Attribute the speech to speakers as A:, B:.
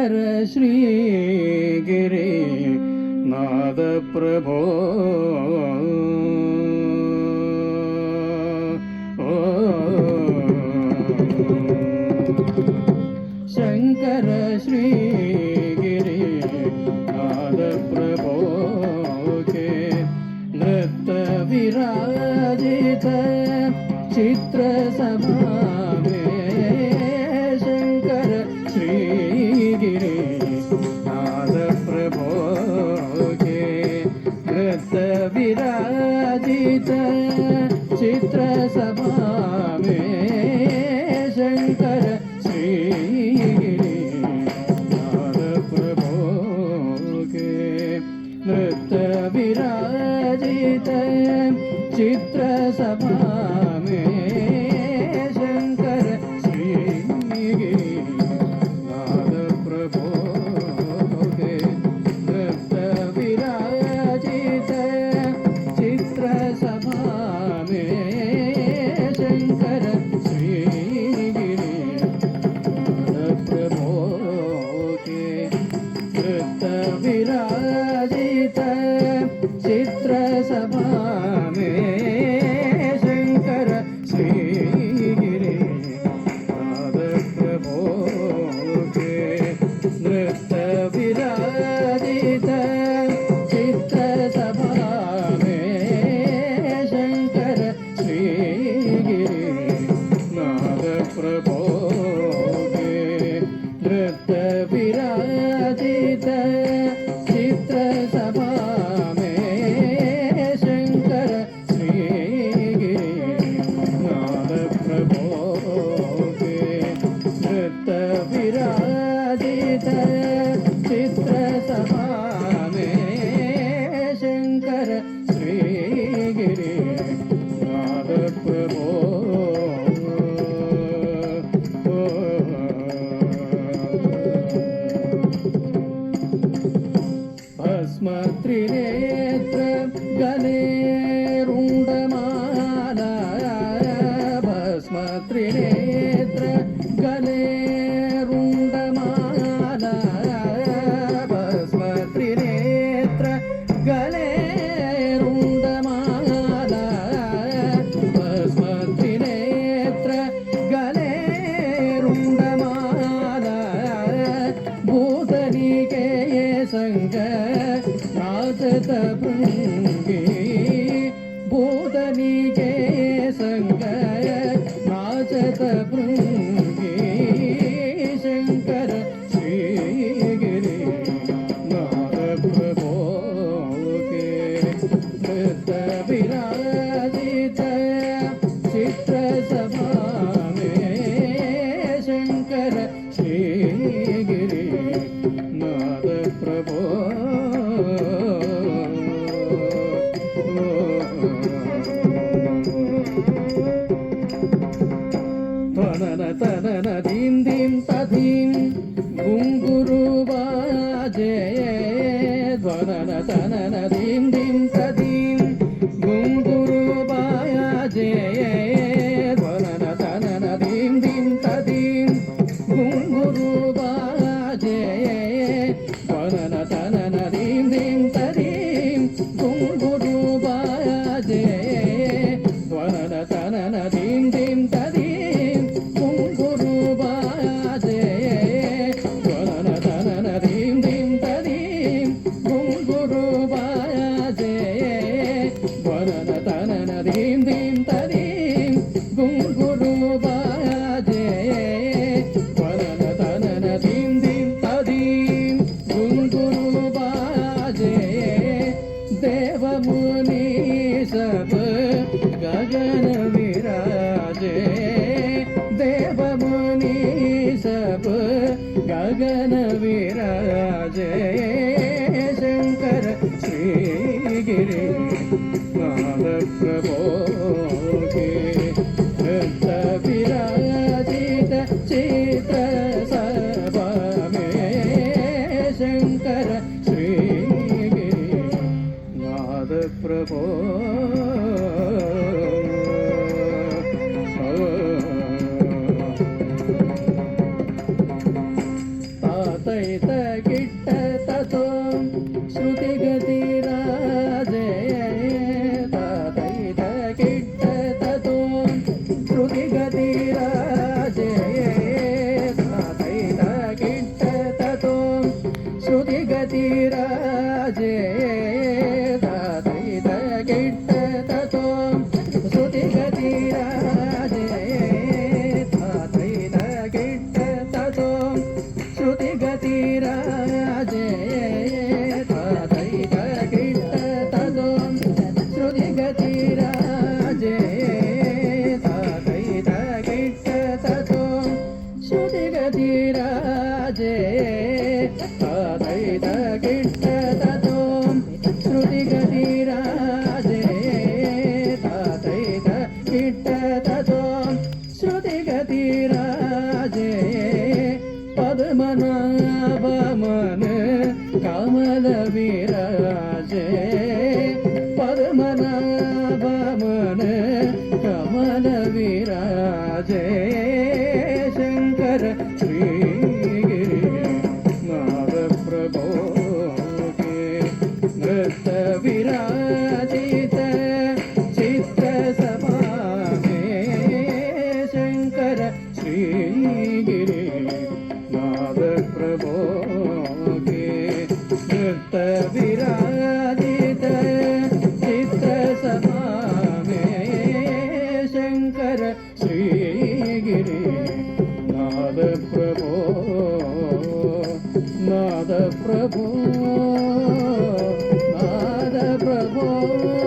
A: शङ्कर श्रीगिरि नाद प्रभो शङ्कर श्रीगिरि नाद प्रभो के नृत्य विराजित चित्र सभा में शंकर श्रीगिरि नाद प्रभो के नृत्य विराजित चित्र सभा में शंकर श्रीगिरि नाद प्रभो के नृत्य विराजित चित्र सभा में शंकर श्रीगिरि नाद प्रभो के नृत्य विराजित चित्र सभा में शंकर श्रीगिरि नाद प्रभो के नृत्य विराजित चित्र सभा में शंकर श्रीगिरि नाद प्रभो के नृत्य विराजित चित्र सभा में शंकर श्रीगिरि नाद प्रभो के नृत्य विराजित चित्र सभा में शंकर श्रीगिरि नाद प्रभो के नृत्य विराजित चित्र सभा में शंकर श्रीगिरि नाद प्रभो भस्म त्रिनेत्र गले रुण्डमाला भस्म त्रिनेत्र गले रुण्डमाला भस्म त्रिनेत्र गले रुण्डमाला भस्म त्रिनेत्र गले रुण्डमाला भूतनिके संग नाचत भृङ्गी भूतनिके संग नाचत भृङ्गी शंकर श्रीगिरि नाद प्रभो के नृत्य विराजित चित्र सभा में शंकर श्रीगिरि नाद प्रभो ध्वनन तनन धीं धीं तधीं घुंगुरु बाजे ध्वनन तनन धीं धीं तधीं घुंगुरु बाजे ध्वनन तनन धीं धीं तधीं घुंगुरु बाजे ध्वनन तनन धीं धीं तधीं घुंगुरु बाजे ध्वनन तनन धीं धीं तधीं घुंगुरु बाजे ध्वनन तनन धीं धीं तधीं घुंगुरु बाजे ध्वनन तनन धीं धीं तधीं घुंगुरु बाजे ध्वनन तनन धीं धीं तधीं घुंगुरु बाजे देव मुनि सब गगन विराजे देव मुनि सब गगन विराजे शंकर श्रीगिरि नाद प्रभो के नृत्य विराजित चित्र सभा में शंकर श्रीगिरि नाद प्रभो विराजित चित्र सभामे शंकर श्रीगिरि नाद प्रभो के नृत्य विराजित चित्र सभामे शंकर श्रीगिरि नाद प्रभो नाद प्रभो नाद प्रभो